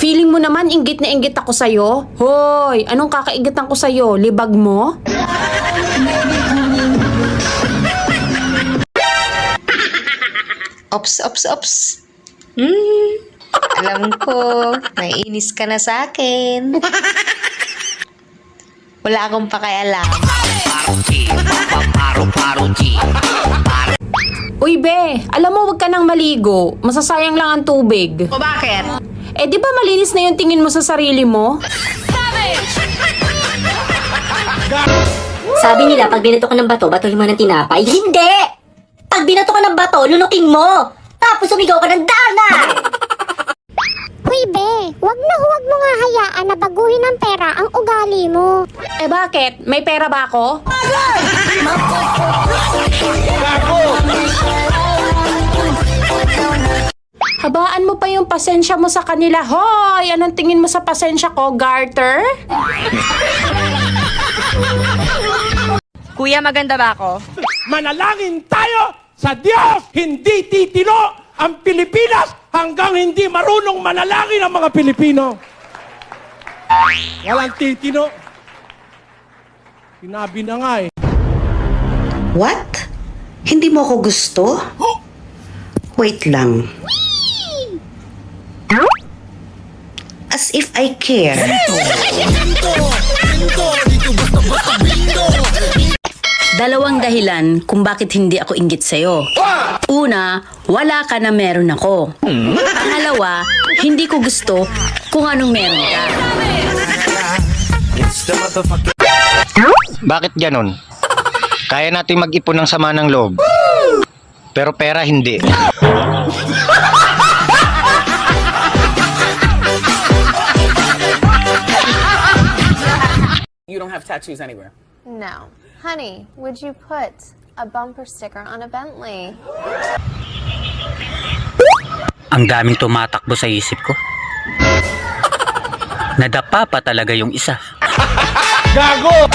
Feeling mo naman inggit na inggit ako sa'yo? Hoy, anong kakaigitan ko sa'yo? Libag mo? Ops, ops, ops. Alam ko, naiinis ka na sa akin. Wala akong pakialam. Uy, be, alam mo wag ka nang maligo. Masasayang lang ang tubig. O bakit? Eh, di ba malinis na yung tingin mo sa sarili mo? Sabi nila, pag binato ka ng bato, batuhin mo ng tinapay. Hindi! Pag binato ka ng bato, lunukin mo! Tapos umigaw ka ng dana! Uy, be, wag mo nga hayaan na baguhin ng pera ang ugali mo. Eh, bakit? May pera ba ako? Habaan mo pa yung pasensya mo sa kanila. Hoy! Anong tingin mo sa pasensya ko, Garter? Kuya, maganda ba ako? Manalangin tayo sa Diyos! Hindi titino ang Pilipinas hanggang hindi marunong manalangin ang mga Pilipino. Walang titino. Sinabi na nga eh. What? Hindi mo ako gusto? Wait lang. As if I care. Dalawang dahilan kung bakit hindi ako inggit sa'yo. Una, wala ka na meron ako. Pangalawa, hindi ko gusto kung anong meron ka. Bakit ganon? Kaya natin mag-ipon ng sama ng loob. Pero pera hindi. You don't have tattoos anywhere. No. Honey, would you put a bumper sticker on a Bentley? Ang daming tumatakbo sa isip ko. Nadapa pa talaga yung isa. Gago!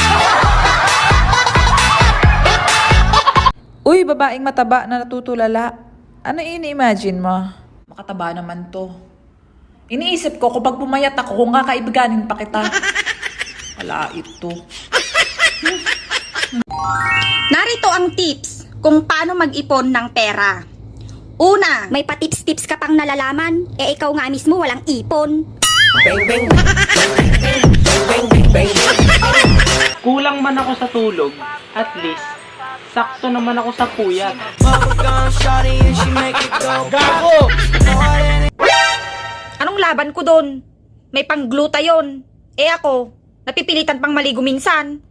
Uy, babaeng mataba na natutulala. Ano ini-imagine mo? Makataba naman to. Iniisip ko kapag pumayat ako kung kakaibiganin pa kita. Wala ito. Narito ang tips kung paano mag-ipon ng pera. Una, may patips-tips ka pang nalalaman, eh ikaw nga mismo walang ipon. Kulang man ako sa tulog, at least, sakto naman ako sa puyat. Gago! Anong laban ko doon? May pang-gluta yon. Eh ako, napipilitan pang maligo minsan.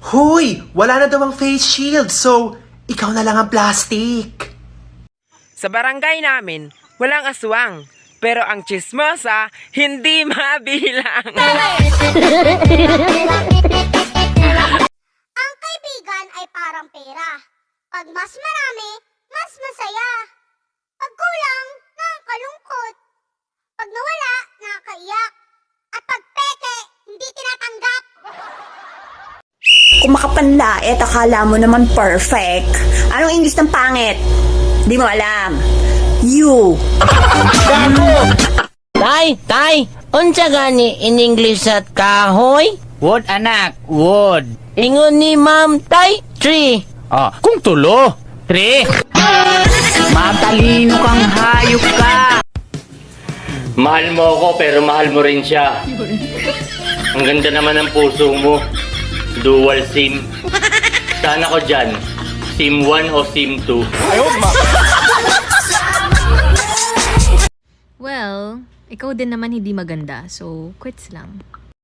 Hoy! Wala na daw ang face shield, so ikaw na lang ang plastic. Sa barangay namin, walang aswang. Pero ang chismosa, hindi mabilang. Ang kaibigan ay parang pera. Pag mas marami, mas masaya. Pag kulang, nakakalungkot. Pag nawala, nakakaiyak. At pag peke, hindi tinatanggap. Kung makapanlait, akala mo naman perfect. Anong English ng pangit? Di mo alam. You. Tay, unsa gani in English at kahoy? Wood anak, wood. Ingon ni ma'am, tay, tree. Ah, kung tulo. 3. Matalino kang hayop ka. Mahal mo ako pero mahal mo rin siya. Ang ganda naman ng puso mo. Dual SIM. Saan ako dyan? SIM 1 o SIM 2? Well, ikaw din naman hindi maganda, so quits lang.